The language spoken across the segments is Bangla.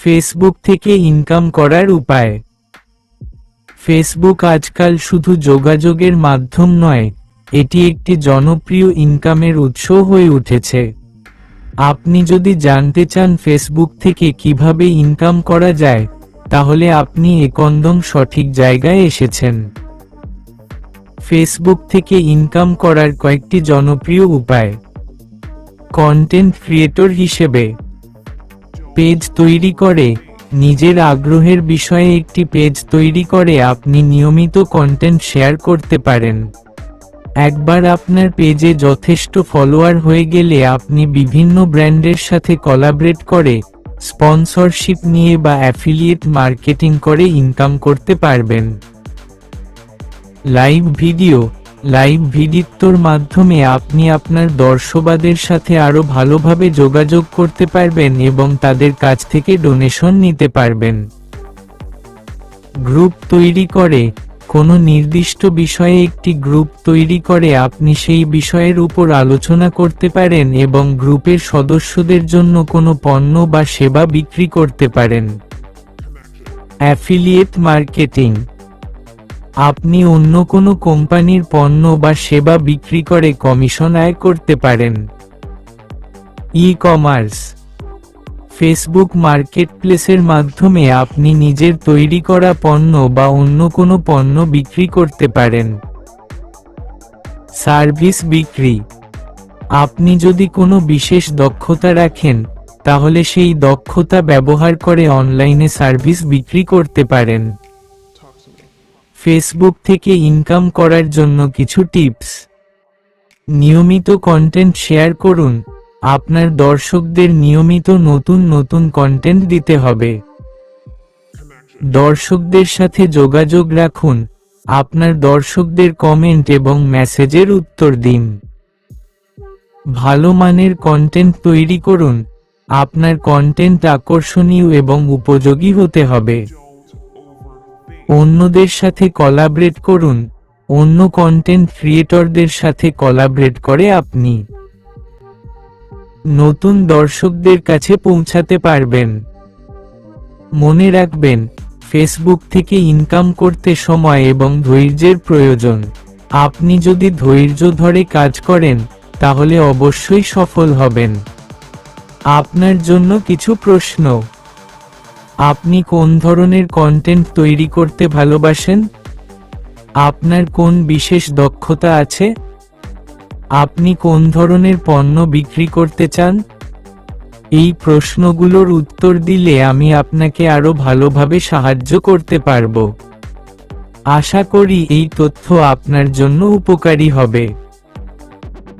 ফেসবুক থেকে ইনকাম করার উপায়। ফেসবুক আজকাল শুধু যোগাযোগের মাধ্যম নয়, এটি একটি জনপ্রিয় ইনকামের উৎস হয়ে উঠেছে। আপনি যদি জানতে চান ফেসবুক থেকে কিভাবে ইনকাম করা যায়, তাহলে আপনি একদম সঠিক জায়গায় এসেছেন। ফেসবুক থেকে ইনকাম করার কয়েকটি জনপ্রিয় উপায়। কন্টেন্ট ক্রিয়েটর হিসেবে পেজ তৈরি করে, নিজের আগ্রহের বিষয়ে একটি পেজ তৈরি করে আপনি নিয়মিত কন্টেন্ট শেয়ার করতে পারেন। একবার আপনার পেজে যথেষ্ট ফলোয়ার হয়ে গেলে আপনি বিভিন্ন ব্র্যান্ডের সাথে কোলাবরেট করে, স্পন্সরশিপ নিয়ে বা অ্যাফিলিয়েট মার্কেটিং করে ইনকাম করতে পারবেন। লাইভ ভিডিওর মাধ্যমে আপনি আপনার দর্শকদের সাথে আরো ভালোভাবে যোগাযোগ করতে পারবেন এবং তাদের কাছ থেকে ডোনেশন নিতে পারবেন। গ্রুপ তৈরি করে, কোনো নির্দিষ্ট বিষয়ে একটি গ্রুপ তৈরি করে আপনি সেই বিষয়ের উপর আলোচনা করতে পারেন এবং গ্রুপের সদস্যদের জন্য কোনো পণ্য বা সেবা বিক্রি করতে পারেন। অ্যাফিলিয়েট মার্কেটিং, আপনি অন্য কোনো কোম্পানির পণ্য বা সেবা বিক্রি করে কমিশন আয় করতে পারেন। ই-কমার্স, ফেসবুক মার্কেটপ্লেসের মাধ্যমে আপনি নিজের তৈরি করা পণ্য বা অন্য কোনো পণ্য বিক্রি করতে পারেন। সার্ভিস বিক্রি, আপনি যদি কোনো বিশেষ দক্ষতা রাখেন, তাহলে সেই দক্ষতা ব্যবহার করে অনলাইনে সার্ভিস বিক্রি করতে পারেন। ফেসবুক থেকে ইনকাম করার জন্য কিছু টিপস। নিয়মিত কন্টেন্ট শেয়ার করুন, আপনার দর্শকদের নিয়মিত নতুন কন্টেন্ট দিতে হবে। দর্শকদের সাথে যোগাযোগ রাখুন, আপনার দর্শকদের কমেন্ট এবং মেসেজের উত্তর দিন। ভালো মানের কন্টেন্ট তৈরি করুন, আপনার কন্টেন্ট আকর্ষণীয় এবং উপযোগী হতে হবে। অন্যদের সাথে কোলাবরেট করুন, অন্য কন্টেন্ট ক্রিয়েটরদের সাথে কোলাবরেট করে আপনি নতুন দর্শকদের কাছে পৌঁছাতে পারবেন। মনে রাখবেন, ফেসবুক থেকে ইনকাম করতে সময় এবং ধৈর্যের প্রয়োজন। আপনি যদি ধৈর্য ধরে কাজ করেন, তাহলে অবশ্যই সফল হবেন। আপনার জন্য কিছু প্রশ্ন। আপনি কোন ধরনের কন্টেন্ট তৈরি করতে ভালোবাসেন? আপনার কোন বিশেষ দক্ষতা আছে? আপনি কোন ধরনের পণ্য বিক্রি করতে চান? এই প্রশ্নগুলোর উত্তর দিলে আমি আপনাকে আরো ভালোভাবে সাহায্য করতে পারব। আশা করি এই তথ্য আপনার জন্য উপকারী হবে।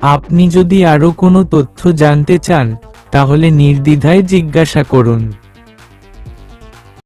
আপনি যদি আরো কোনো তথ্য জানতে চান, তাহলে নির্দ্বিধায় জিজ্ঞাসা করুন।